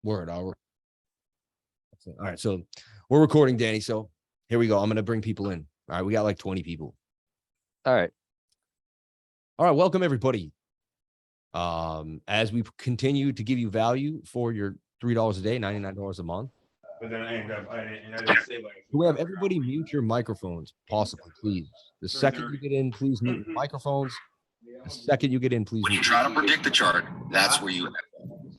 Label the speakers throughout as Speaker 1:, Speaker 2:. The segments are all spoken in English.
Speaker 1: Word. All right. So we're recording, Danny. So here we go. I'm going to bring people in. All right. We got like 20 people.
Speaker 2: All right.
Speaker 1: Welcome everybody. As we continue to give you value for your $3 a day, $99 a month.
Speaker 3: But then I didn't say like.
Speaker 1: We have everybody mute your microphones, possibly, please. The second you get in, please mute your microphones. The second you get in, please.
Speaker 4: When you try to predict the chart, that's where you.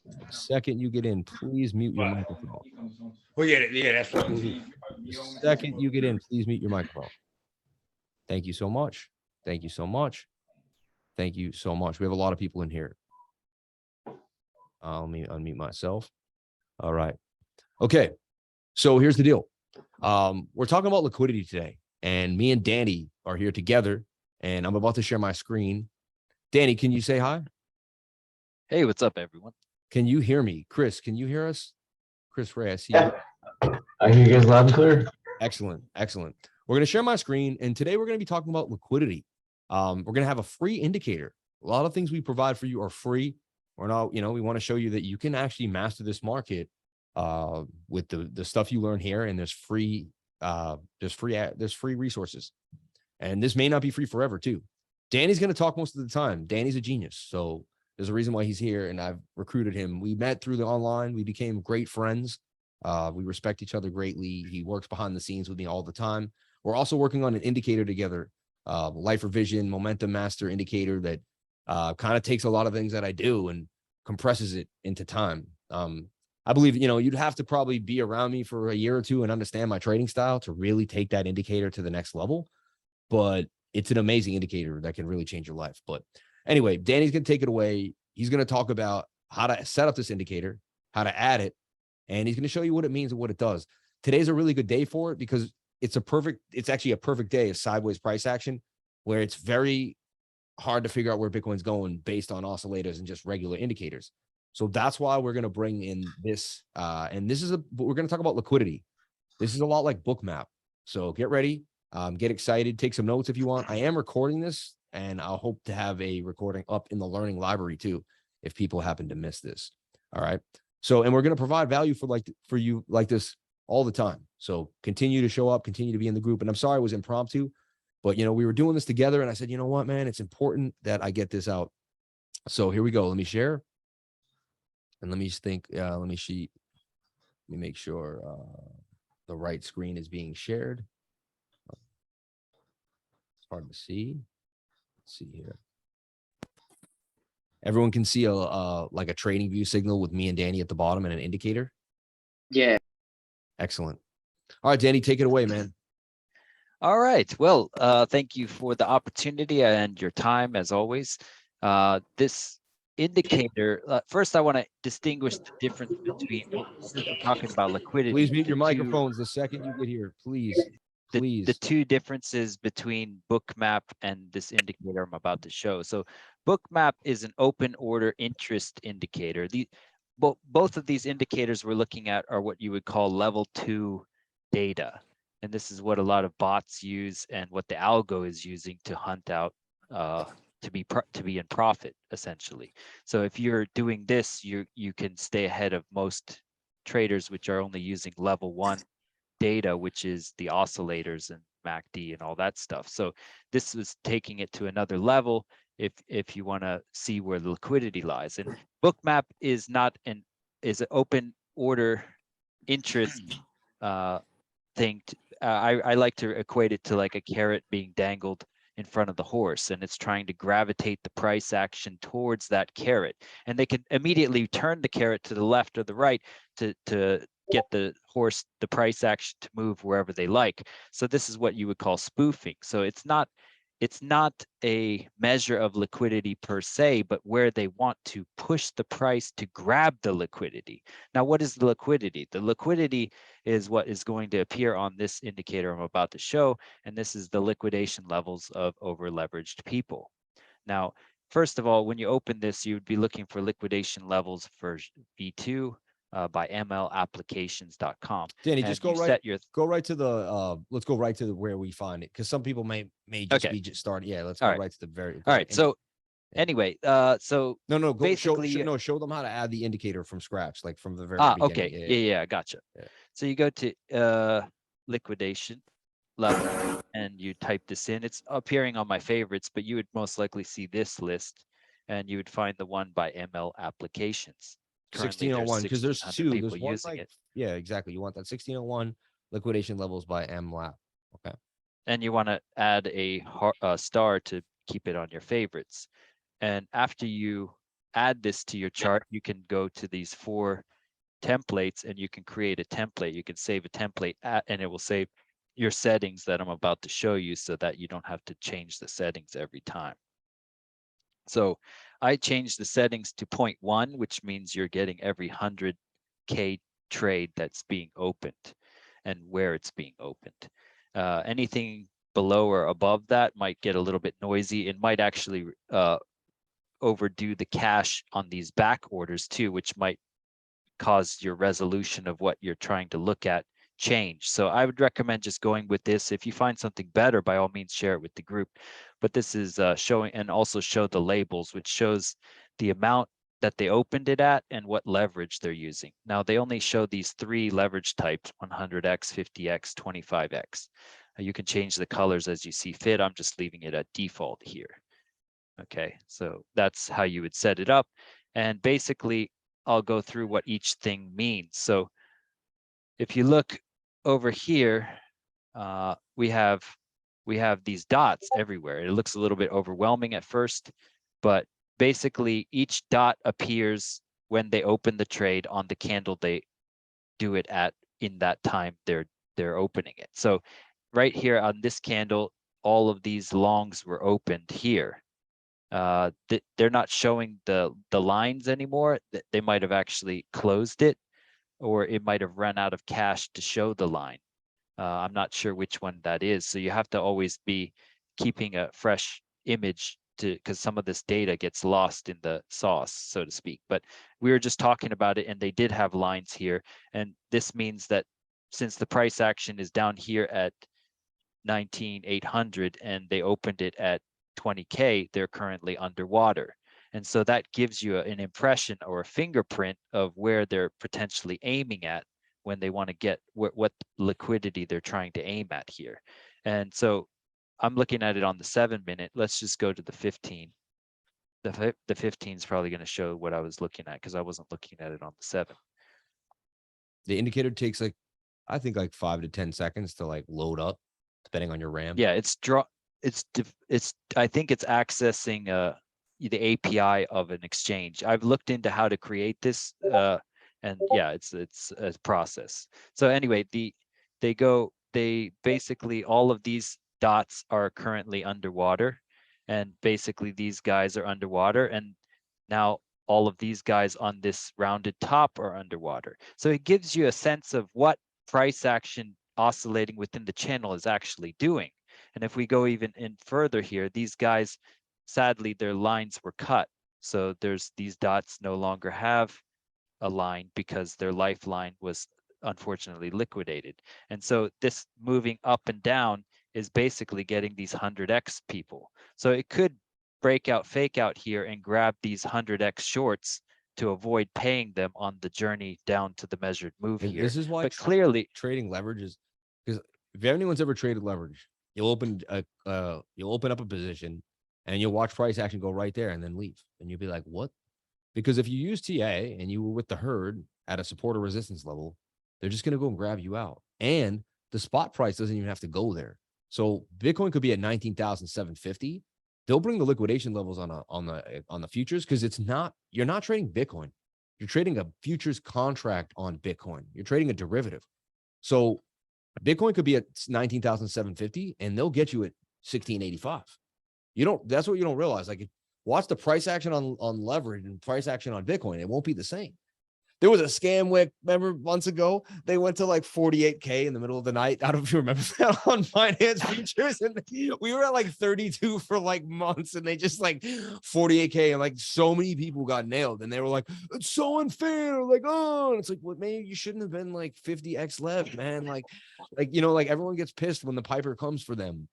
Speaker 1: The second you get in, please mute your microphone.
Speaker 3: Well, yeah, that's what.
Speaker 1: The second you get in, please mute your microphone. Thank you so much. Thank you so much. Thank you so much. We have a lot of people in here. Let me unmute myself. All right. Okay. So here's the deal. We're talking about liquidity today, and me and Danny are here together, and I'm about to share my screen. Danny, can you say hi?
Speaker 2: Hey, what's up, everyone?
Speaker 1: Can you hear me? Chris, can you hear us? Chris Ray, I see you.
Speaker 5: I hear you guys loud and clear.
Speaker 1: Excellent. Excellent. We're going to share my screen, and today we're going to be talking about liquidity. We're going to have a free indicator. A lot of things we provide for you are free. We're not, we want to show you that you can actually master this market with the stuff you learn here, and there's free resources. And this may not be free forever too. Danny's going to talk most of the time. Danny's a genius. So there's a reason why he's here, and I've recruited him. We met through the online. We became great friends. We respect each other greatly. He works behind the scenes with me all the time. We're also working on an indicator together, Lifer Vision Momentum Master indicator that kind of takes a lot of things that I do and compresses it into time. I believe, you'd have to probably be around me for a year or two and understand my trading style to really take that indicator to the next level. But it's an amazing indicator that can really change your life. But anyway, Danny's going to take it away. He's going to talk about how to set up this indicator, how to add it, and he's going to show you what it means and what it does. Today's a really good day for it because it's actually a perfect day of sideways price action where it's very hard to figure out where Bitcoin's going based on oscillators and just regular indicators. So that's why we're going to bring in this. And this is we're going to talk about liquidity. This is a lot like Bookmap. So get ready, get excited, take some notes if you want. I am recording this, and I'll hope to have a recording up in the learning library too, if people happen to miss this. All right. So, and we're going to provide value for you like this all the time. So continue to show up, continue to be in the group. And I'm sorry it was impromptu, but we were doing this together, and I said, you know what, man, it's important that I get this out. So here we go. Let me share. And let me just think, let me make sure the right screen is being shared. It's hard to see. Let's see here. Everyone can see like a trading view signal with me and Danny at the bottom and an indicator.
Speaker 6: Yeah.
Speaker 1: Excellent. All right, Danny, take it away, man.
Speaker 2: All right. Well, thank you for the opportunity and your time, as always. This indicator, first, I want to distinguish the difference between, since we're talking about liquidity.
Speaker 1: Please mute your microphones the second you get here, please. Please.
Speaker 2: The two differences between Bookmap and this indicator I'm about to show. So Bookmap is an open order interest indicator. Both of these indicators we're looking at are what you would call level 2 data. And this is what a lot of bots use and what the algo is using to hunt out to be in profit, essentially. So if you're doing this, you can stay ahead of most traders, which are only using level 1 data, which is the oscillators and MACD and all that stuff. So this is taking it to another level if you want to see where the liquidity lies. And Bookmap is an open order interest thing. I like to equate it to like a carrot being dangled in front of the horse, and it's trying to gravitate the price action towards that carrot. And they can immediately turn the carrot to the left or the right to get the price action to move wherever they like. So this is what you would call spoofing. So it's not a measure of liquidity per se, but where they want to push the price to grab the liquidity. Now, what is the liquidity? The liquidity is what is going to appear on this indicator I'm about to show, and this is the liquidation levels of over-leveraged people. Now, first of all, when you open this, you would be looking for liquidation levels for V2 by mlapplications.com.
Speaker 1: Danny, just go right to the let's go right to where we find it, because some people may just be starting. Yeah, let's go right to the very.
Speaker 2: All right. So Anyway, so
Speaker 1: No, go
Speaker 2: basically,
Speaker 1: show them how to add the indicator from scratch, like from the very
Speaker 2: okay,
Speaker 1: beginning.
Speaker 2: yeah, gotcha.
Speaker 1: Yeah.
Speaker 2: So you go to liquidation level and you type this in. It's appearing on my favorites, but you would most likely see this list and you would find the one by ML applications. Currently,
Speaker 1: 1601, because there's
Speaker 2: 1,600
Speaker 1: two.
Speaker 2: people
Speaker 1: There's one
Speaker 2: using
Speaker 1: like,
Speaker 2: it.
Speaker 1: yeah, exactly. You want that 1601 liquidation levels by MLAP. Okay.
Speaker 2: And you want to add a star to keep it on your favorites. And after you add this to your chart, you can go to these 4 templates and you can create a template. You can save a template and it will save your settings that I'm about to show you so that you don't have to change the settings every time. So I changed the settings to 0.1, which means you're getting every 100K trade that's being opened and where it's being opened. Anything below or above that might get a little bit noisy. It might actually overdo the cash on these back orders too, which might cause your resolution of what you're trying to look at change. So I would recommend just going with this. If you find something better, by all means, share it with the group. But this is showing, and also show the labels, which shows the amount that they opened it at and what leverage they're using. Now they only show these 3 leverage types, 100x, 50x, 25x. You can change the colors as you see fit. I'm just leaving it at default here. Okay, so that's how you would set it up. And basically, I'll go through what each thing means. So if you look over here, we have these dots everywhere. It looks a little bit overwhelming at first, but basically each dot appears when they open the trade on the candle they do it at in that time they're opening it. So right here on this candle, all of these longs were opened here. They're not showing the lines anymore. They might have actually closed it, or it might have run out of cash to show the line. I'm not sure which one that is. So you have to always be keeping a fresh image because some of this data gets lost in the sauce, so to speak. But we were just talking about it and they did have lines here. And this means that since the price action is down here at 19,800 and they opened it at 20K, they're currently underwater. And so that gives you an impression or a fingerprint of where they're potentially aiming at when they want to get what liquidity they're trying to aim at here. And so I'm looking at it on the 7-minute. Let's just go to the 15. The 15 is probably going to show what I was looking at because I wasn't looking at it on the 7.
Speaker 1: The indicator takes like, I think like 5 to 10 seconds to like load up, depending on your RAM.
Speaker 2: Yeah, I think it's accessing the API of an exchange. I've looked into how to create this, and yeah, it's a process. So anyway, they basically all of these dots are currently underwater, and basically these guys are underwater, and now all of these guys on this rounded top are underwater. So it gives you a sense of what price action oscillating within the channel is actually doing. And if we go even in further here, these guys, sadly, their lines were cut. So there's these dots no longer have a line because their lifeline was unfortunately liquidated. And so this moving up and down is basically getting these 100x people. So it could break out, fake out here and grab these 100x shorts to avoid paying them on the journey down to the measured move here.
Speaker 1: This is why
Speaker 2: but clearly
Speaker 1: trading leverage is, because if anyone's ever traded leverage, you'll open up a position and you'll watch price action go right there and then leave. And you'll be like, what? Because if you use TA and you were with the herd at a support or resistance level, they're just going to go and grab you out. And the spot price doesn't even have to go there. So Bitcoin could be at 19,750. They'll bring the liquidation levels on the futures because you're not trading Bitcoin. You're trading a futures contract on Bitcoin. You're trading a derivative. So Bitcoin could be at 19,750 and they'll get you at 1685. That's what you don't realize. Like, watch the price action on leverage and price action on Bitcoin. It won't be the same. There was a scam wick, remember, months ago, they went to like 48K in the middle of the night. I don't know if you remember that on finance futures. And we were at like 32 for like months and they just like 48K and like so many people got nailed. And they were like, it's so unfair. Like, oh, and it's like, well, maybe you shouldn't have been like 50X left, man. Like, everyone gets pissed when the piper comes for them.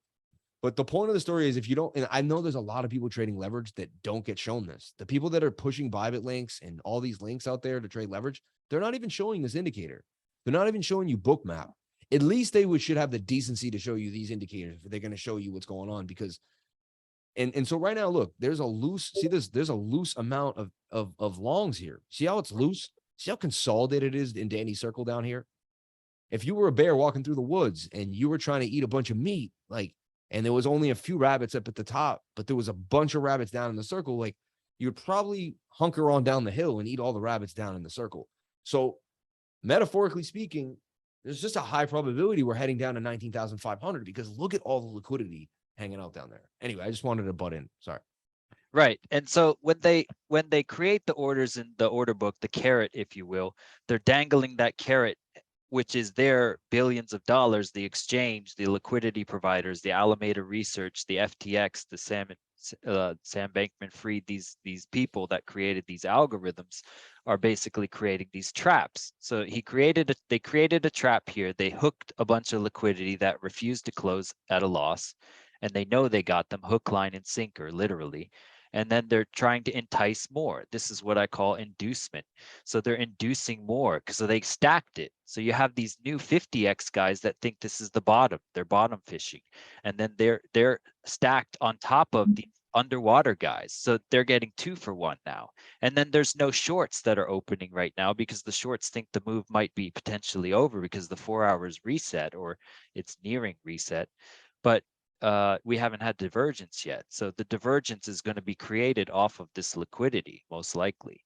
Speaker 1: But the point of the story is if you don't, and I know there's a lot of people trading leverage that don't get shown this. The people that are pushing Bybit links and all these links out there to trade leverage, they're not even showing this indicator. They're not even showing you bookmap. At least they should have the decency to show you these indicators if they're going to show you what's going on. Because, and so right now, look, there's a loose, see this, there's a loose amount of longs here. See how it's loose? See how consolidated it is in Danny's circle down here? If you were a bear walking through the woods and you were trying to eat a bunch of meat, like, and there was only a few rabbits up at the top, but there was a bunch of rabbits down in the circle, like you'd probably hunker on down the hill and eat all the rabbits down in the circle. So metaphorically speaking, there's just a high probability we're heading down to 19,500 because look at all the liquidity hanging out down there. Anyway, I just wanted to butt in. Sorry.
Speaker 2: Right. And so when they create the orders in the order book, the carrot, if you will, they're dangling that carrot, which is their billions of dollars, the exchange, the liquidity providers, the Alameda Research, the FTX, the Sam Bankman-Fried, these people that created these algorithms are basically creating these traps. So they created a trap here. They hooked a bunch of liquidity that refused to close at a loss, and they know they got them hook, line, and sinker, literally. And then they're trying to entice more. This is what I call inducement. So they're inducing more because they stacked it. So you have these new 50x guys that think this is the bottom. They're bottom fishing, and then they're stacked on top of the underwater guys. So they're getting 2 for 1 now. And then there's no shorts that are opening right now because the shorts think the move might be potentially over because the 4 hours reset or it's nearing reset. But we haven't had divergence yet. So the divergence is going to be created off of this liquidity, most likely.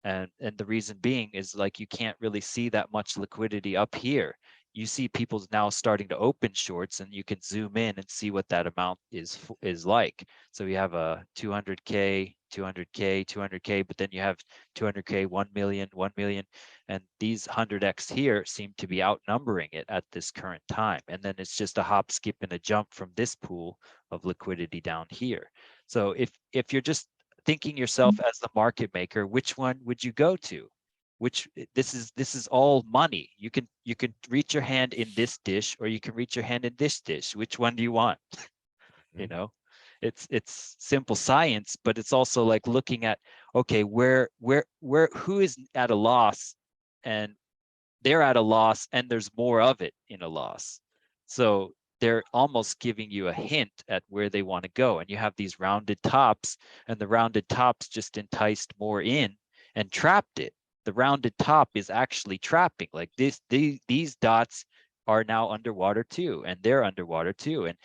Speaker 2: And the reason being is like you can't really see that much liquidity up here. You see people now starting to open shorts, and you can zoom in and see what that amount is like. So you have a 200K, 200K, 200K, but then you have 200K, 1 million, 1 million. And these 100x here seem to be outnumbering it at this current time. And then it's just a hop, skip, and a jump from this pool of liquidity down here. So if you're just thinking yourself as the market maker, which one would you go to? This is all money. You can reach your hand in this dish, or you can reach your hand in this dish. Which one do you want? You know, it's simple science, but it's also like looking at, okay, who is at a loss, and they're at a loss, and there's more of it in a loss. So they're almost giving you a hint at where they want to go. And you have these rounded tops, and the rounded tops just enticed more in and trapped it. The rounded top is actually trapping. Like these dots are now underwater too, and they're underwater too. And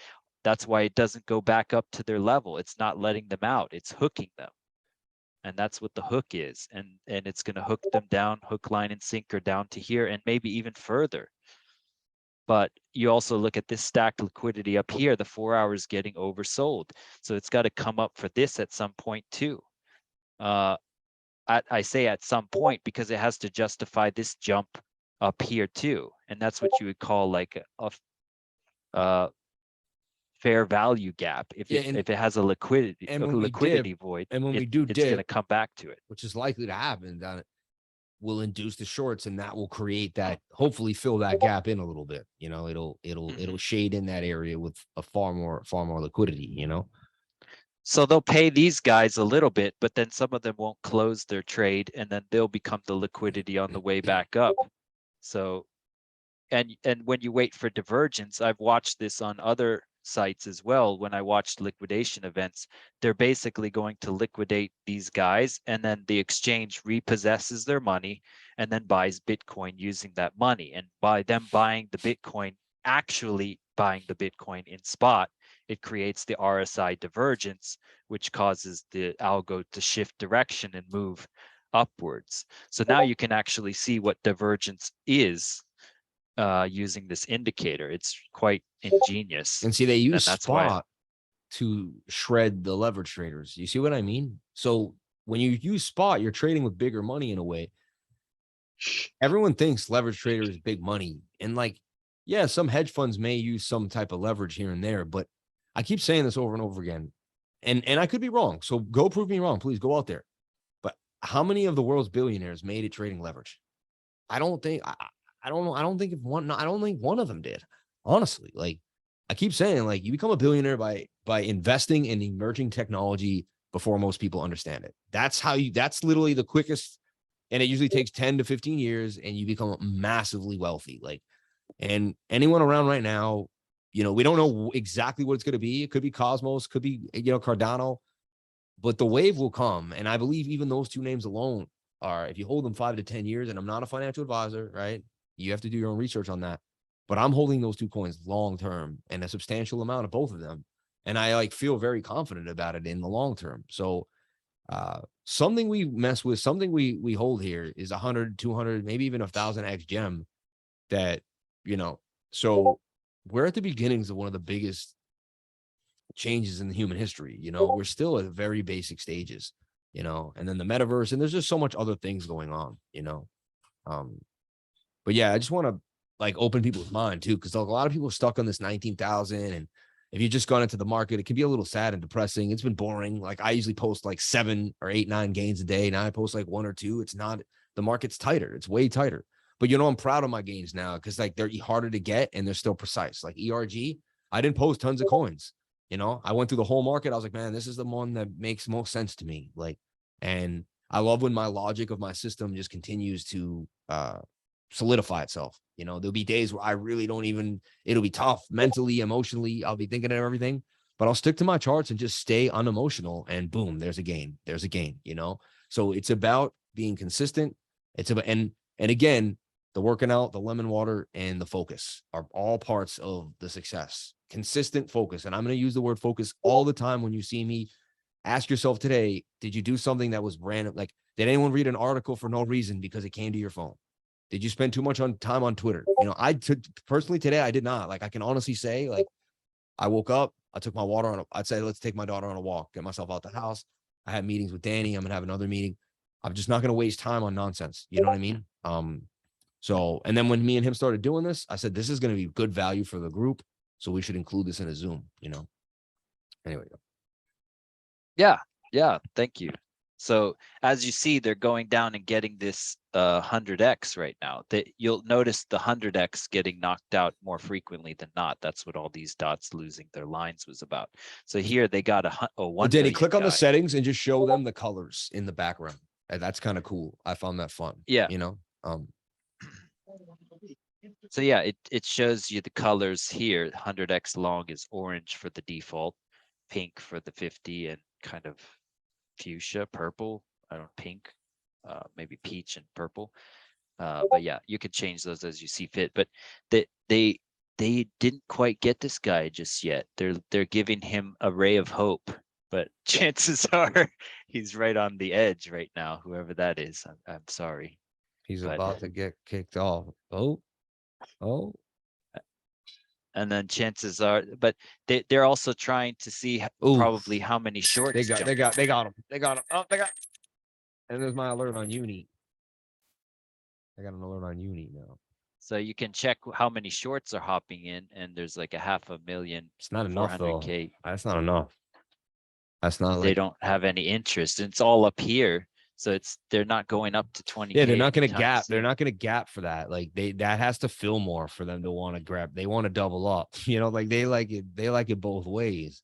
Speaker 2: that's why it doesn't go back up to their level. It's not letting them out. It's hooking them. And that's what the hook is. And it's going to hook them down, hook, line, and sinker down to here, and maybe even further. But you also look at this stacked liquidity up here, the 4 hours getting oversold. So it's got to come up for this at some point too. I say at some point because it has to justify this jump up here too. And that's what you would call like a fair value gap. If it has a liquidity void,
Speaker 1: and when we
Speaker 2: it's going to come back to it,
Speaker 1: which is likely to happen, that will induce the shorts, and that will create that, hopefully fill that gap in a little bit. You know, it'll shade in that area with a far more liquidity, you know.
Speaker 2: So they'll pay these guys a little bit, but then some of them won't close their trade, and then they'll become the liquidity on the way back up. So, and when you wait for divergence, I've watched this on other sites as well. When I watched liquidation events, they're basically going to liquidate these guys, and then the exchange repossesses their money and then buys Bitcoin using that money. And by them buying the Bitcoin, actually buying the Bitcoin in spot, it creates the RSI divergence, which causes the algo to shift direction and move upwards. So now you can actually see what divergence is using this indicator. It's quite ingenious.
Speaker 1: And see, they use
Speaker 2: that's
Speaker 1: spot to shred the leverage traders. You see what I mean? So when you use spot, you're trading with bigger money in a way. Everyone thinks leverage trader is big money. And like, yeah, some hedge funds may use some type of leverage here and there, but I keep saying this over and over again, and I could be wrong. So go prove me wrong. Please go out there. But how many of the world's billionaires made it trading leverage? I don't think one of them did. Honestly, like I keep saying, like, you become a billionaire by investing in emerging technology before most people understand it. That's literally the quickest, and it usually takes 10 to 15 years, and you become massively wealthy. Like, and anyone around right now, we don't know exactly what it's going to be. It could be Cosmos, could be, Cardano, but the wave will come. And I believe even those two names alone are, if you hold them 5 to 10 years, and I'm not a financial advisor, right? You have to do your own research on that. But I'm holding those two coins long term, and a substantial amount of both of them. And I feel very confident about it in the long term. So something we mess with, something we hold here is 100, 200, maybe even 1,000x gem that, so we're at the beginnings of one of the biggest changes in the human history. We're still at very basic stages, and then the metaverse, and there's just so much other things going on, but yeah, I just want to open people's mind too, because a lot of people are stuck on this 19,000, and if you've just gone into the market, it can be a little sad and depressing. It's been boring. Like, I usually post 7 or 8, 9 gains a day. Now I post 1 or 2. It's not, the market's tighter. It's way tighter. But I'm proud of my gains now, because they're harder to get and they're still precise. Like ERG, I didn't post tons of coins. I went through the whole market. I was like, man, this is the one that makes most sense to me. And I love when my logic of my system just continues to solidify itself. There'll be days where I really don't even, it'll be tough mentally, emotionally. I'll be thinking of everything, but I'll stick to my charts and just stay unemotional, and boom, there's a gain. So it's about being consistent. It's about, and again, the working out, the lemon water, and the focus are all parts of the success. Consistent focus. And I'm going to use the word focus all the time when you see me. Ask yourself today, did you do something that was random? Did anyone read an article for no reason because it came to your phone? Did you spend too much time on Twitter? Personally today, I did not. I can honestly say, I woke up, I took my water I'd say, let's take my daughter on a walk, get myself out the house. I had meetings with Danny. I'm going to have another meeting. I'm just not going to waste time on nonsense. You know what I mean? So, and then when me and him started doing this, I said, this is going to be good value for the group. So we should include this in a Zoom, Anyway.
Speaker 2: Yeah. Thank you. So as you see, they're going down and getting this 100x right now. You'll notice the 100x getting knocked out more frequently than not. That's what all these dots losing their lines was about. So here they got a 1
Speaker 1: Did he
Speaker 2: million
Speaker 1: click on
Speaker 2: guy.
Speaker 1: the settings and just show them the colors in the background? And that's kind of cool. I found that fun.
Speaker 2: Yeah.
Speaker 1: So
Speaker 2: yeah, it shows you the colors here. 100x long is orange for the default, pink for the 50, and kind of fuchsia, purple, pink, maybe peach and purple. But yeah, you could change those as you see fit. But they didn't quite get this guy just yet. They're giving him a ray of hope, but chances are he's right on the edge right now. Whoever that is, I'm sorry.
Speaker 1: He's about to get kicked off. Oh.
Speaker 2: And then chances are, but they're also trying to see probably how many shorts.
Speaker 1: They got him. They got him. Oh, and there's my alert on Uni. I got an alert on Uni now.
Speaker 2: So you can check how many shorts are hopping in, and there's 500,000.
Speaker 1: It's not enough though.
Speaker 2: 400K.
Speaker 1: That's not enough. That's not.
Speaker 2: They don't have any interest. It's all up here. So they're not going up to 20.
Speaker 1: Yeah, they're not going to gap. They're not going to gap for that. That has to fill more for them to want to grab. They want to double up. They like it. They like it both ways.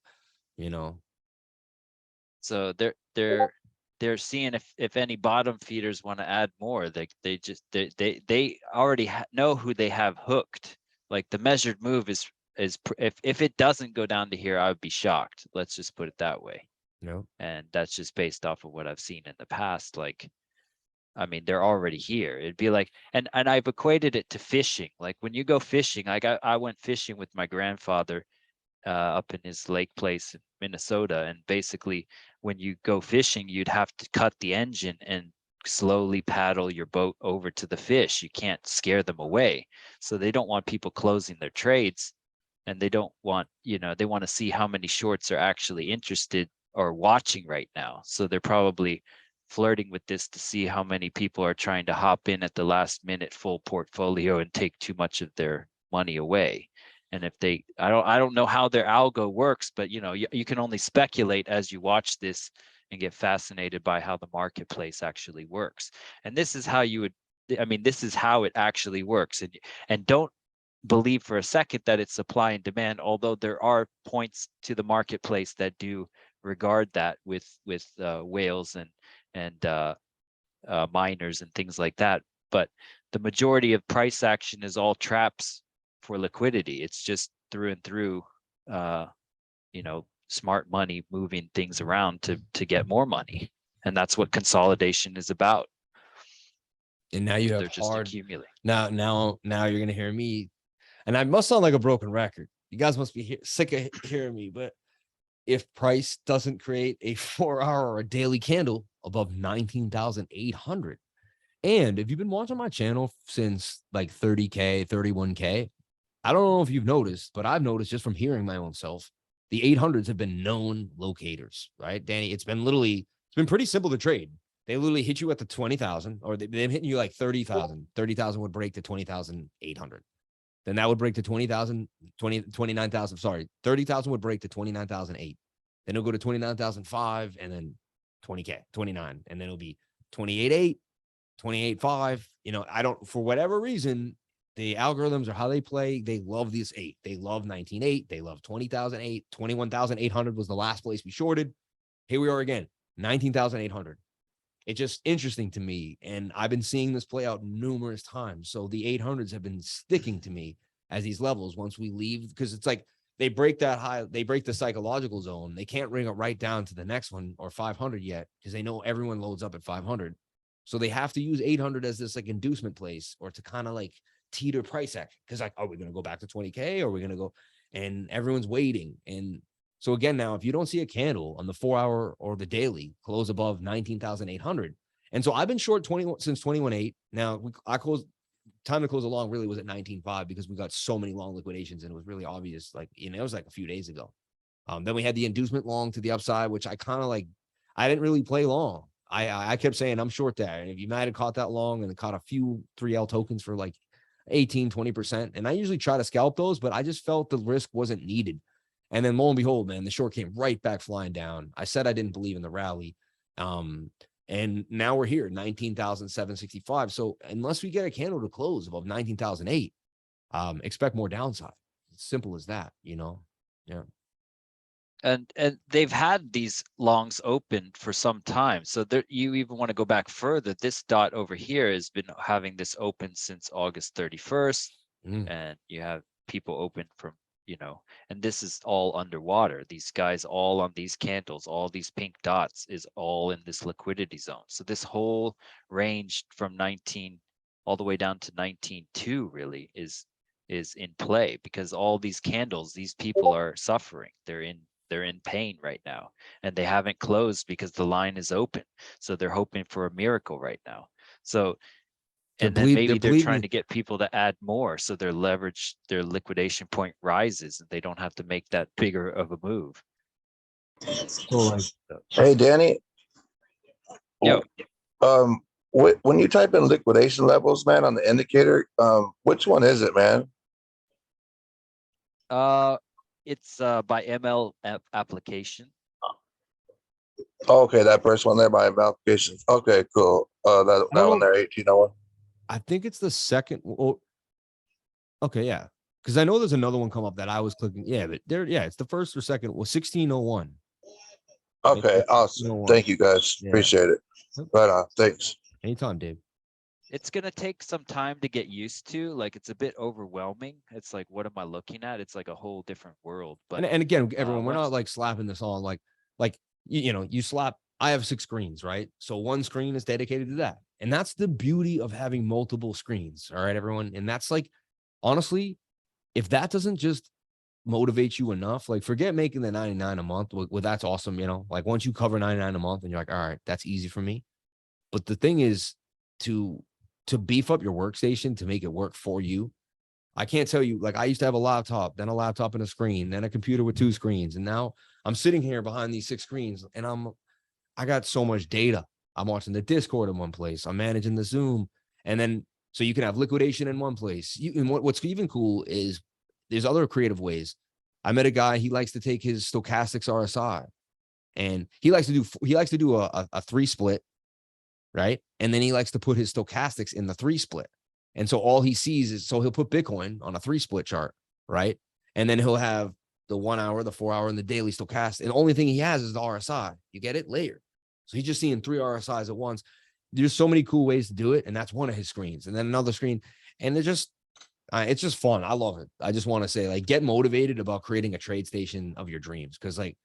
Speaker 2: So they're seeing if any bottom feeders want to add more. They already know who they have hooked. The measured move is if it doesn't go down to here, I would be shocked. Let's just put it that way.
Speaker 1: No.
Speaker 2: And that's just based off of what I've seen in the past. They're already here. It'd be and I've equated it to fishing. When you go fishing, I went fishing with my grandfather up in his lake place in Minnesota. And basically when you go fishing, you'd have to cut the engine and slowly paddle your boat over to the fish. You can't scare them away. So they don't want people closing their trades. And they don't want, they want to see how many shorts are actually interested or watching right now. So they're probably flirting with this to see how many people are trying to hop in at the last minute full portfolio and take too much of their money away. And if I don't know how their algo works, but you can only speculate as you watch this and get fascinated by how the marketplace actually works. And this is how this is how it actually works. And don't believe for a second that it's supply and demand, although there are points to the marketplace that do regard that with whales and miners and things like that. But the majority of price action is all traps for liquidity. It's just through and through, smart money moving things around to get more money, and that's what consolidation is about.
Speaker 1: And now you have
Speaker 2: They're just
Speaker 1: hard.
Speaker 2: accumulating.
Speaker 1: Now you're gonna hear me, and I must sound like a broken record. You guys must be sick of hearing me, but if price doesn't create a 4-hour or a daily candle above 19,800, and if you've been watching my channel since like 30K, 31K, I don't know if you've noticed, but I've noticed just from hearing my own self, the 800s have been known locators, right, Danny? It's been pretty simple to trade. They literally hit you at the 20,000, or they've hitting you like 30,000. 30,000 would break to 20,800. Then that would break to 20,000, 29,000. Sorry, 30,000 would break to 29,008. Then it'll go to 29,005, and then 20K, 29, and then it'll be 28.8, 28.5. For whatever reason, the algorithms or how they play, they love this 8. They love 19.8. They love 20,008. 21,800 was the last place we shorted. Here we are again, 19,800. It's just interesting to me. And I've been seeing this play out numerous times. So the 800s have been sticking to me as these levels once we leave, because it's like they break that high, they break the psychological zone. They can't bring it right down to the next one or 500 yet, because they know everyone loads up at 500. So they have to use 800 as this like inducement place, or to kind of like teeter price action. Because like, are we going to go back to 20K? Or are we going to go? And everyone's waiting. And so again, now, if you don't see a candle on the 4-hour or the daily close above 19,800, and so I've been short since 21.8. Now time to close along really was at 19.5, because we got so many long liquidations, and it was really obvious. Like, it was like a few days ago. Then we had the inducement long to the upside, which I kind of like. I didn't really play long. I kept saying I'm short there, and if you might have caught that long and caught a few 3L tokens for like 18-20%, and I usually try to scalp those, but I just felt the risk wasn't needed. And then lo and behold, man, the short came right back flying down. I said I didn't believe in the rally. And now we're here, 19,765. So unless we get a candle to close above 19,008, expect more downside. It's simple as that, Yeah.
Speaker 2: And they've had these longs open for some time. So there, you even want to go back further. This dot over here has been having this open since August 31st. And you have people open from, and this is all underwater. These guys all on these candles, all these pink dots is all in this liquidity zone. So this whole range from 19 all the way down to 19.2 really is in play, because all these candles, these people are suffering. They're in pain right now, and they haven't closed because the line is open. So they're hoping for a miracle right now. So, and then maybe they're trying to get people to add more, so their leverage, their liquidation point rises, and they don't have to make that bigger of a move.
Speaker 6: Hey, Danny.
Speaker 2: Yo.
Speaker 6: When you type in liquidation levels, man, on the indicator, which one is it, man?
Speaker 2: It's by ML application.
Speaker 6: Okay, that first one there by application. Okay, cool. That one there, 1801.
Speaker 1: I think it's the second. Oh, okay, yeah, because I know there's another one come up that I was clicking. Yeah, but it's the first or second. Well, 1601.
Speaker 6: Okay, awesome. Thank you, guys. Yeah. Appreciate it. Right on. Thanks.
Speaker 1: Anytime, Dave.
Speaker 2: It's going to take some time to get used to. Like, it's a bit overwhelming. It's like, what am I looking at? It's like a whole different world. But
Speaker 1: and again, everyone, we're not like slapping this on like you slap. I have 6 screens, right? So one screen is dedicated to that. And that's the beauty of having multiple screens. All right, everyone. And that's like, honestly, if that doesn't just motivate you enough, like, forget making the 99 a month. Well, that's awesome. Like, once you cover 99 a month and you're like, all right, that's easy for me. But the thing is to beef up your workstation to make it work for you. I can't tell you, like, I used to have a laptop, then a laptop and a screen, then a computer with 2 screens. And now I'm sitting here behind these 6 screens, and I got so much data. I'm watching the Discord in one place. I'm managing the Zoom. And then, so you can have liquidation in one place. And what's even cool is there's other creative ways. I met a guy, he likes to take his stochastics RSI, and he likes to do a 3 split, right? And then he likes to put his stochastics in the 3 split. And so all he sees is, so he'll put Bitcoin on a 3-split chart, right? And then he'll have the 1 hour, the 4 hour, and the daily stochastic. And the only thing he has is the RSI. You get it? Layer. So he's just seeing 3 RSIs at once. There's so many cool ways to do it. And that's one of his screens. And then another screen. And it's just fun. I love it. I just want to say, like, get motivated about creating a trade station of your dreams. Cause like,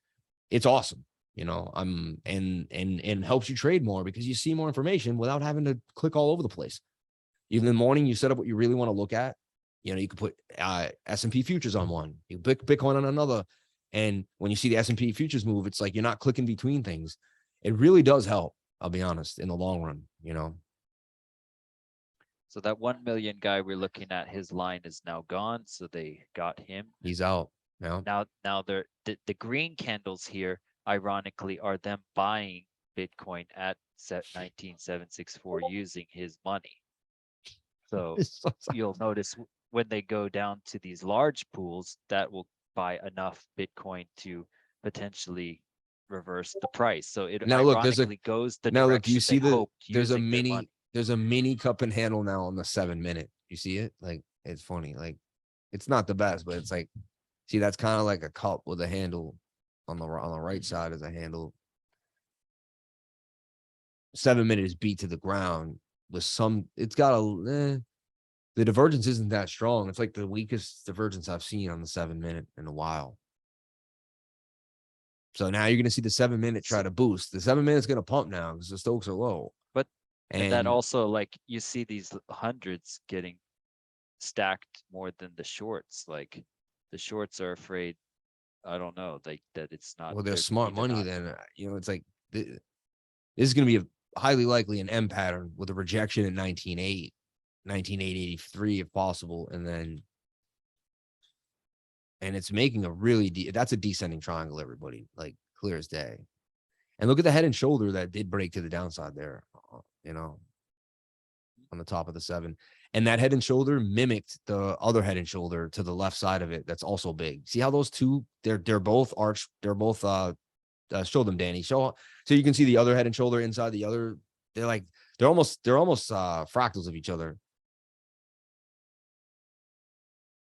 Speaker 1: it's awesome. You know, and helps you trade more because you see more information without having to click all over the place. Even in the morning, you set up what you really want to look at. You know, you could put S&P futures on one, you pick Bitcoin on another. And when you see the S&P futures move, it's like you're not clicking between things. It really does help, I'll be honest, in the long run, you know.
Speaker 2: So that 1 million guy we're looking at, his line is now gone. So they got him.
Speaker 1: He's out now.
Speaker 2: Now they're the green candles here, ironically, are them buying Bitcoin at 19764 using his money. So you'll notice when they go down to these large pools, that will buy enough Bitcoin to potentially reverse the price. So it
Speaker 1: Now look,
Speaker 2: ironically goes the
Speaker 1: now look,
Speaker 2: direction
Speaker 1: you see
Speaker 2: they
Speaker 1: the
Speaker 2: hoped using their money.
Speaker 1: there's a mini cup and handle now on the 7-minute. You see it? Like, it's funny. Like, it's not the best, but it's like, see, that's kind of like a cup with a handle on the right side as a handle. 7-minute is beat to the ground with some, it's got the divergence isn't that strong. It's like the weakest divergence I've seen on the 7-minute in a while. So now you're going to see the 7-minute try to boost. The 7-minute's going to pump now because the Stokes are low.
Speaker 2: But and that also, like, you see these hundreds getting stacked more than the shorts. Like, the shorts are afraid, I don't know, like, that it's not.
Speaker 1: Well, they're smart money then. You know, it's like this is going to be highly likely an M pattern with a rejection at 19.83 if possible, and it's making a really that's a descending triangle, everybody, like clear as day. And look at the head and shoulder that did break to the downside there, you know, on the top of the 7. And that head and shoulder mimicked the other head and shoulder to the left side of it. That's also big. See how those two, they're both arch, they're both show them, Danny. So you can see the other head and shoulder inside the other. They're almost fractals of each other.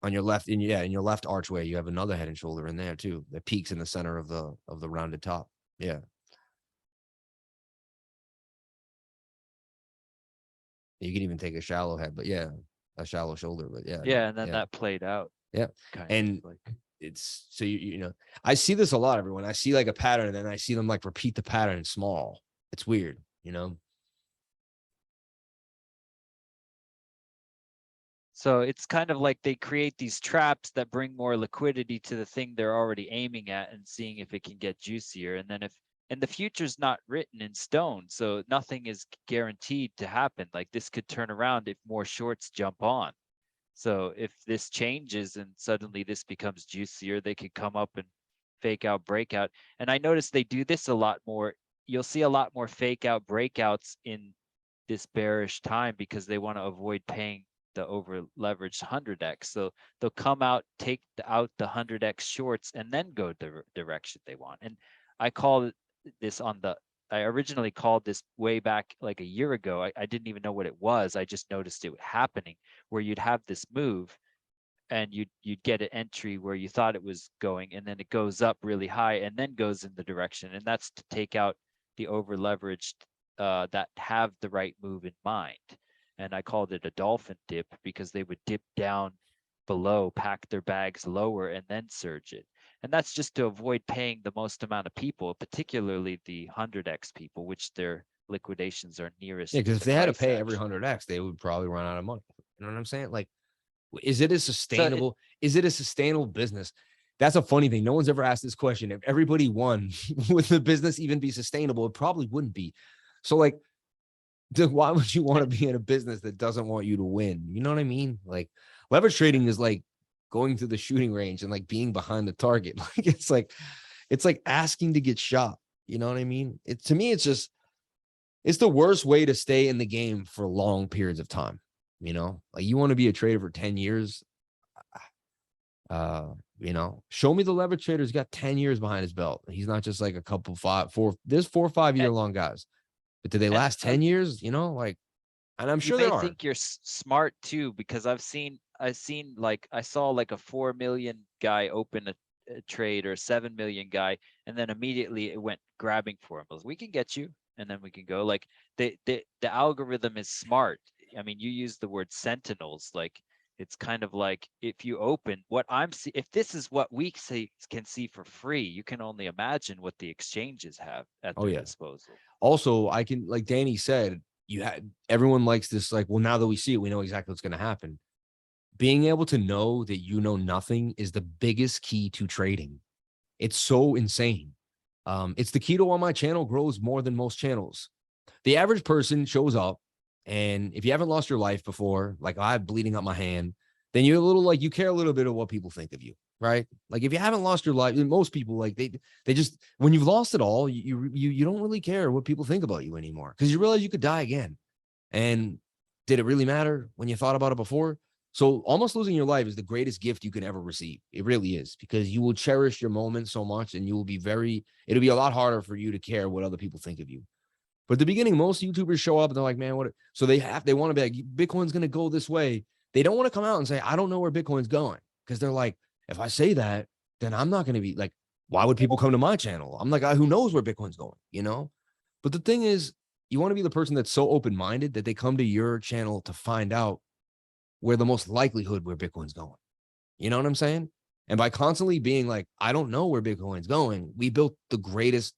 Speaker 1: On your left, in your left archway, you have another head and shoulder in there too. That peaks in the center of the rounded top. Yeah. You can even take a shallow head, but yeah, a shallow shoulder, but yeah.
Speaker 2: Yeah, and then that played out.
Speaker 1: Yeah. And like, it's so you know, I see this a lot, everyone. I see like a pattern and then I see them like repeat the pattern small. It's weird, you know.
Speaker 2: So it's kind of like they create these traps that bring more liquidity to the thing they're already aiming at and seeing if it can get juicier. And then and the future's not written in stone, so nothing is guaranteed to happen. Like, this could turn around if more shorts jump on. So if this changes and suddenly this becomes juicier, they could come up and fake out breakout. And I noticed they do this a lot more. You'll see a lot more fake out breakouts in this bearish time because they want to avoid paying the over leveraged 100x. So they'll come out, take out the 100x shorts, and then go the direction they want. And I call this I originally called this way back like a year ago. I didn't even know what it was. I just noticed it happening, where you'd have this move and you'd get an entry where you thought it was going, and then it goes up really high and then goes in the direction. And that's to take out the over leveraged that have the right move in mind. And I called it a dolphin dip because they would dip down below, pack their bags lower, and then surge it. And that's just to avoid paying the most amount of people, particularly the 100x people, which their liquidations are nearest.
Speaker 1: Yeah, because if they had to pay every
Speaker 2: actually.
Speaker 1: 100x, they would probably run out of money. You know what I'm saying? Like, is it a sustainable? Is it a sustainable business? That's a funny thing. No one's ever asked this question. If everybody won, would the business even be sustainable? It probably wouldn't be. So, like, why would you want to be in a business that doesn't want you to win? You know what I mean? Like, leverage trading is like going to the shooting range and like being behind the target. Like, it's like asking to get shot. You know what I mean? To me, it's the worst way to stay in the game for long periods of time. You know, like, you want to be a trader for 10 years. You know, show me the leverage trader who's got 10 years behind his belt. He's not just like a couple there's 4 or 5 year long guys. But do they last 10 years? You know, like, And I'm
Speaker 2: You
Speaker 1: sure
Speaker 2: may
Speaker 1: there are.
Speaker 2: think you're smart too, because I saw like a 4 million guy open a trade, or 7 million guy, and then immediately it went grabbing for him. I was, we can get you, and then we can go. Like the algorithm is smart. I mean, you use the word sentinels. Like it's kind of like if you open what if this is what we can see for free, you can only imagine what the exchanges have at
Speaker 1: Oh,
Speaker 2: their
Speaker 1: yeah.
Speaker 2: disposal.
Speaker 1: Also, I can, like Danny said, everyone likes this, like, well, now that we see it, we know exactly what's going to happen. Being able to know that you know nothing is the biggest key to trading. It's so insane. It's the key to why my channel grows more than most channels. The average person shows up, and if you haven't lost your life before, like I have bleeding up my hand, then you're a little like, you care a little bit of what people think of you, right? Like if you haven't lost your life, most people, like they just, when you've lost it all, you don't really care what people think about you anymore, because you realize you could die again. And did it really matter when you thought about it before? So almost losing your life is the greatest gift you can ever receive. It really is, because you will cherish your moment so much, and you will be it'll be a lot harder for you to care what other people think of you. But at the beginning, most YouTubers show up and they're like, man, what? So they want to be like, Bitcoin's going to go this way. They don't want to come out and say, I don't know where Bitcoin's going. Because they're like, if I say that, then I'm not going to be like, why would people come to my channel? I'm like, who knows where Bitcoin's going, you know? But the thing is, you want to be the person that's so open-minded that they come to your channel to find out where the most likelihood where Bitcoin's going. You know what I'm saying? And by constantly being like, I don't know where Bitcoin's going, we built the greatest,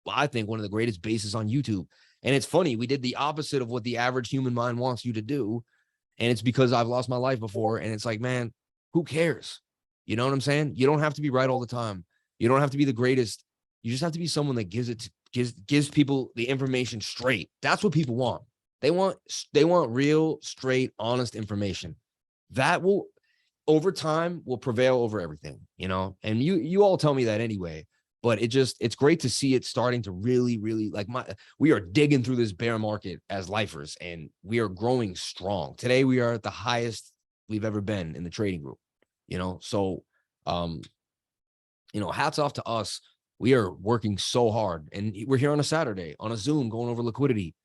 Speaker 1: I think one of the greatest bases on YouTube. And it's funny, we did the opposite of what the average human mind wants you to do. And it's because I've lost my life before. And it's like, man, who cares? You know what I'm saying? You don't have to be right all the time. You don't have to be the greatest. You just have to be someone that gives people the information straight. That's what people want. They want real, straight, honest information. That will, over time, will prevail over everything, you know? And you all tell me that anyway, but it's great to see it starting to really, really, like, we are digging through this bear market as lifers, and we are growing strong. Today, we are at the highest we've ever been in the trading group, you know? So, hats off to us. We are working so hard, and we're here on a Saturday on a Zoom going over liquidity.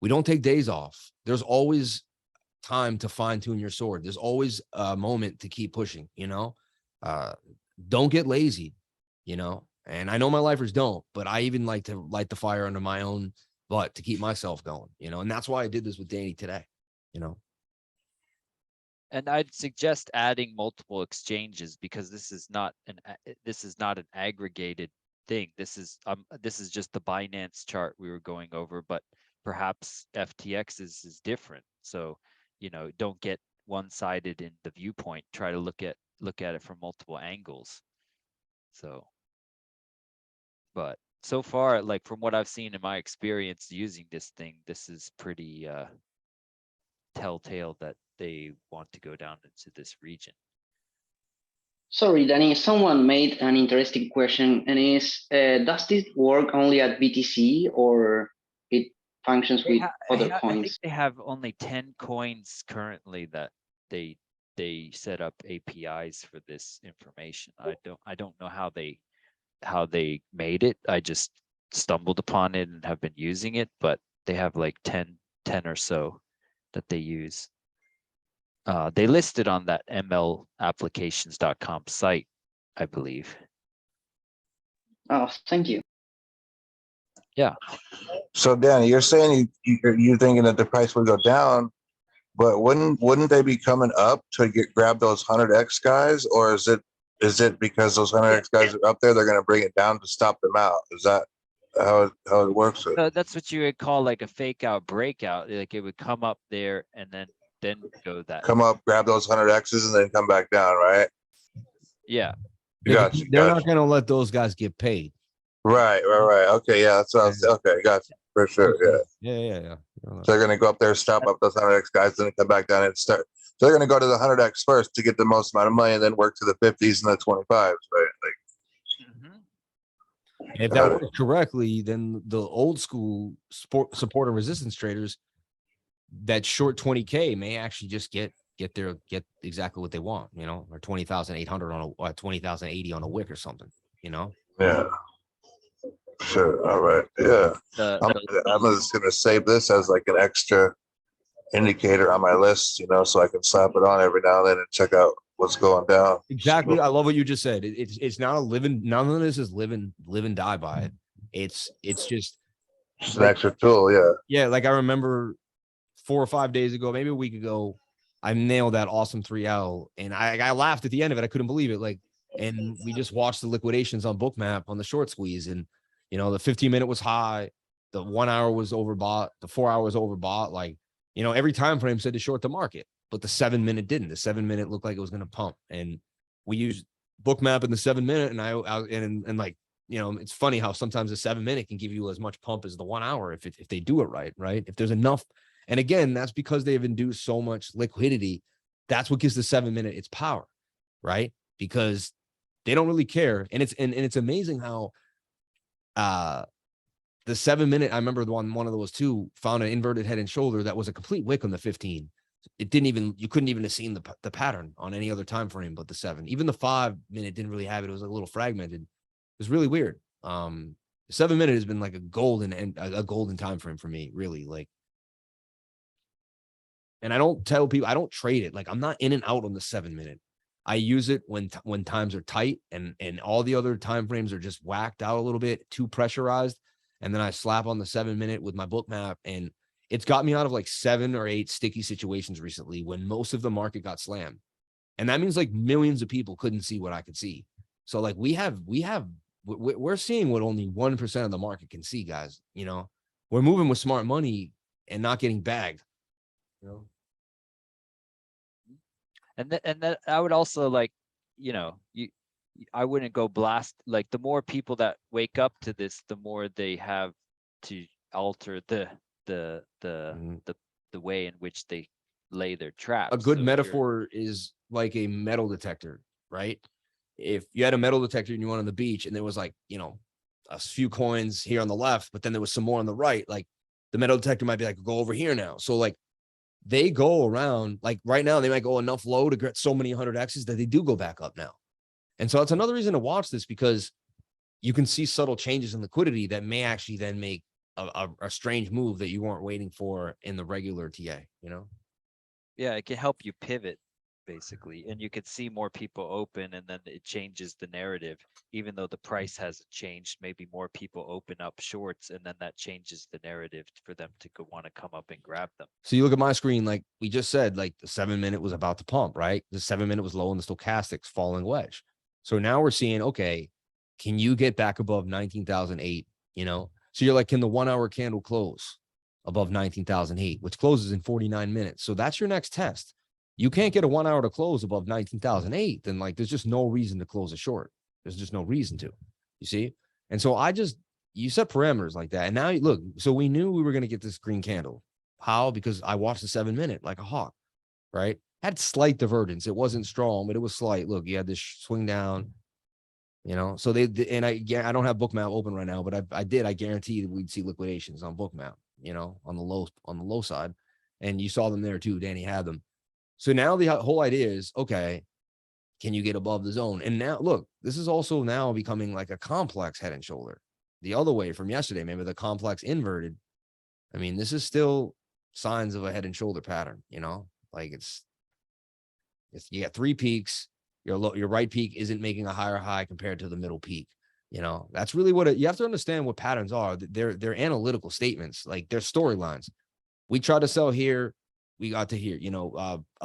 Speaker 1: We don't take days off. There's always time to fine tune your sword. There's always a moment to keep pushing, you know? Don't get lazy, you know? And I know my lifers don't, but I even like to light the fire under my own butt to keep myself going, you know? And that's why I did this with Danny today, you know?
Speaker 2: And I'd suggest adding multiple exchanges, because this is not an aggregated thing. This is just the Binance chart we were going over, but perhaps FTX is different. So, don't get one-sided in the viewpoint. Try to look at it from multiple angles. So, but so far, like from what I've seen in my experience using this thing, this is pretty telltale that they want to go down into this region.
Speaker 7: Sorry, Danny, someone made an interesting question, and does this work only at BTC, or it functions with other
Speaker 2: I think
Speaker 7: coins?
Speaker 2: they have only 10 coins currently that they set up APIs for this information. I don't know how they made it. I just stumbled upon it and have been using it, but they have like 10 or so that they use. They listed on that mlapplications.com site, I believe.
Speaker 7: Oh, thank you.
Speaker 2: Yeah.
Speaker 6: So Danny, you're saying you're thinking that the price would go down, but wouldn't they be coming up to grab those 100x guys, or is it because those 100x guys are up there, they're going to bring it down to stop them out? Is that how it works?
Speaker 2: That's what you would call like a fake out breakout. Like it would come up there and then go that.
Speaker 6: Come up, grab those 100x's, and then come back down, right?
Speaker 2: Yeah.
Speaker 6: Gotcha.
Speaker 1: They're not going to let those guys get paid.
Speaker 6: Right. Okay, yeah, that's what I was. Okay, gotcha, for sure. Yeah. So they're gonna go up there, stop up those 100x guys, then come back down and start. So they're gonna go to the 100x first to get the most amount of money, and then work to the 50s and the 25s, right? Like,
Speaker 1: If that works correctly, then the old school support and resistance traders that short 20K may actually just get exactly what they want, you know, or 20,800 on a 20,080 on a wick or something, you know.
Speaker 6: Yeah. Sure. All right. Yeah. I'm just gonna save this as like an extra indicator on my list, so I can slap it on every now and then and check out what's going down.
Speaker 1: Exactly. I love what you just said. It's not a living, none of this is live and die by it. It's just
Speaker 6: Just an extra tool, yeah.
Speaker 1: Yeah, like I remember 4 or 5 days ago, maybe a week ago, I nailed that awesome 3L, and I laughed at the end of it. I couldn't believe it. Like, and we just watched the liquidations on Bookmap on the short squeeze, and the 15-minute was high, the 1 hour was overbought, the 4 hour was overbought. Like, every time frame said to short the market, but the 7-minute didn't. The 7-minute looked like it was going to pump, and we used Bookmap in the 7-minute, and like, it's funny how sometimes the 7-minute can give you as much pump as the 1 hour if they do it right. If there's enough. And again, that's because they've induced so much liquidity. That's what gives the 7-minute its power, right? Because they don't really care. And it's amazing how the 7-minute, I remember one of those two found an inverted head and shoulder that was a complete wick on the 15. You couldn't even have seen the pattern on any other time frame but the 7. Even the 5-minute didn't really have it. It was a little fragmented. It was really weird. The 7-minute has been like a golden time frame for me, really. Like, and I don't tell people, I don't trade it. Like, I'm not in and out on the 7-minute. I use it when times are tight and all the other time frames are just whacked out a little bit, too pressurized. And then I slap on the 7-minute with my Bookmap, and it's got me out of like 7 or 8 sticky situations recently when most of the market got slammed. And that means like millions of people couldn't see what I could see. So like we're seeing what only 1% of the market can see, guys. We're moving with smart money and not getting bagged.
Speaker 2: And that I would also like, I wouldn't go blast. Like, the more people that wake up to this, the more they have to alter the way in which they lay their traps.
Speaker 1: A good
Speaker 2: So
Speaker 1: metaphor is like a metal detector, right? If you had a metal detector and you went on the beach and there was like, a few coins here on the left, but then there was some more on the right, like the metal detector might be like, go over here now. So like they go around, like right now, they might go enough low to get so many 100Xs that they do go back up now. And so that's another reason to watch this, because you can see subtle changes in liquidity that may actually then make a strange move that you weren't waiting for in the regular TA,
Speaker 2: Yeah, it can help you pivot, basically, and you could see more people open, and then it changes the narrative. Even though the price hasn't changed, maybe more people open up shorts, and then that changes the narrative for them to want to come up and grab them.
Speaker 1: So you look at my screen, like we just said, like the 7-minute was about to pump, right? The 7-minute was low in the stochastics, falling wedge. So now we're seeing, okay, can you get back above 19,008? So you're like, can the 1 hour candle close above 19,008, which closes in 49 minutes? So that's your next test. You can't get a 1 hour to close above 19,008, then like there's just no reason to close a short. There's just no reason to, you see? And so you set parameters like that. And now look, so we knew we were going to get this green candle. How? Because I watched the 7-minute like a hawk, right? Had slight divergence. It wasn't strong, but it was slight. Look, you had this swing down, so I don't have Bookmap open right now, but I guarantee that we'd see liquidations on Bookmap, on the low side. And you saw them there too. Danny had them. So now the whole idea is, okay, can you get above the zone? And now look, this is also now becoming like a complex head and shoulder. The other way from yesterday, maybe the complex inverted. I mean, this is still signs of a head and shoulder pattern, like it's you got 3 peaks. Your right peak isn't making a higher high compared to the middle peak. That's really what you have to understand what patterns are. They're analytical statements, like they're storylines. We tried to sell here. We got to here,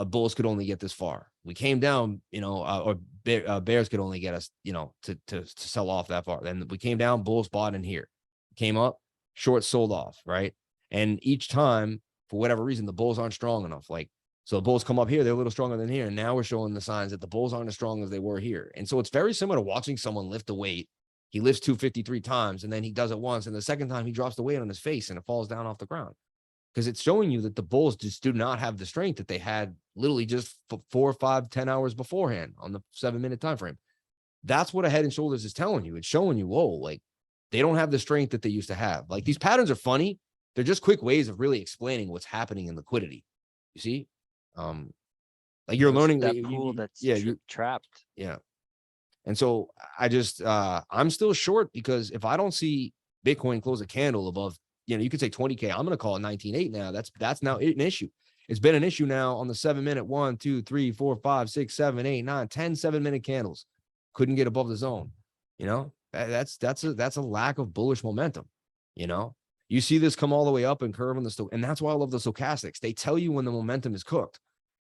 Speaker 1: bulls could only get this far. We came down, bears could only get us, to sell off that far. Then we came down, bulls bought in here, came up, short sold off. Right. And each time, for whatever reason, the bulls aren't strong enough. Like, so the bulls come up here, they're a little stronger than here. And now we're showing the signs that the bulls aren't as strong as they were here. And so it's very similar to watching someone lift a weight. He lifts 253 times and then he does it once. And the second time he drops the weight on his face and it falls down off the ground. Because it's showing you that the bulls just do not have the strength that they had literally just 4, 5, 10 hours beforehand on the 7-minute time frame. That's what a head and shoulders is telling you. It's showing you, whoa, like they don't have the strength that they used to have. Like these patterns are funny. They're just quick ways of really explaining what's happening in liquidity. You see? Like you're learning
Speaker 2: that pool that's trapped.
Speaker 1: Yeah. And so I'm still short, because if I don't see Bitcoin close a candle above, you could say 20K, I'm going to call it 19.8 now. That's now an issue. It's been an issue now on the 7-minute 1, 2, 3, 4, 5, 6, 7, 8, 9, 10 7-minute candles. Couldn't get above the zone. You know, that's a lack of bullish momentum. You know, you see this come all the way up and curve on the and that's why I love the stochastics. They tell you when the momentum is cooked.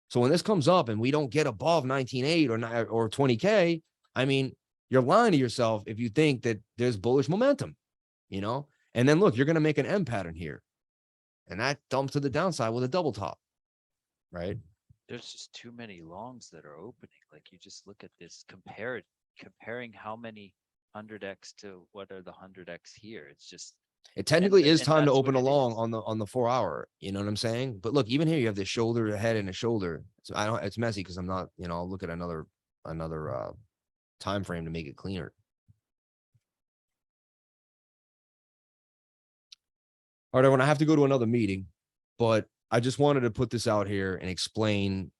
Speaker 1: So when this comes up and we don't get above 19.8 or 20K, I mean, you're lying to yourself if you think that there's bullish momentum, you know? And then look, you're going to make an M pattern here. And that dumps to the downside with a double top, right?
Speaker 2: There's just too many longs that are opening. Like you just look at this, comparing how many 100x to what are the 100x here. It's just,
Speaker 1: it technically is
Speaker 2: and
Speaker 1: time to
Speaker 2: that's
Speaker 1: open
Speaker 2: what it
Speaker 1: along
Speaker 2: is.
Speaker 1: on the 4 hour. You know what I'm saying? But look, even here you have this shoulder, a head, and a shoulder. So it's messy because I'm not, you know, I'll look at another time frame to make it cleaner. All right, everyone, I have to go to another meeting, but I just wanted to put this out here and explain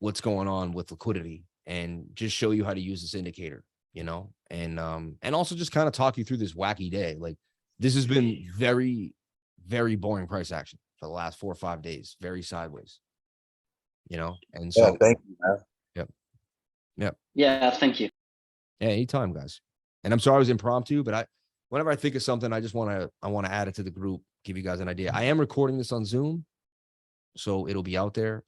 Speaker 1: what's going on with liquidity and just show you how to use this indicator, you know, and also just kind of talk you through this wacky day. Like this has been very, very boring price action for the last 4 or 5 days, very sideways, you know, and
Speaker 6: Yeah,
Speaker 1: so
Speaker 6: thank you, man.
Speaker 7: Yeah, thank you.
Speaker 1: yeah, anytime, guys. And I'm sorry I was impromptu, but whenever I think of something, I want to add it to the group, give you guys an idea. I am recording this on Zoom, so it'll be out there.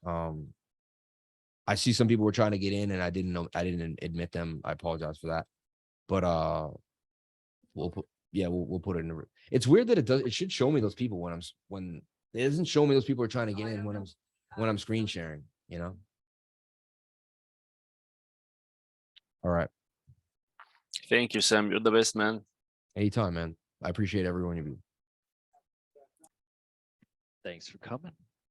Speaker 1: I see some people were trying to get in and I didn't admit them. I apologize for that. But we'll put it in the, it's weird that it should show me those people when it doesn't show me those people are trying to get in when I'm screen sharing, you know. All right.
Speaker 8: Thank you, Sam. You're the best, man.
Speaker 1: Anytime, man. I appreciate every one of you.
Speaker 2: Thanks for coming.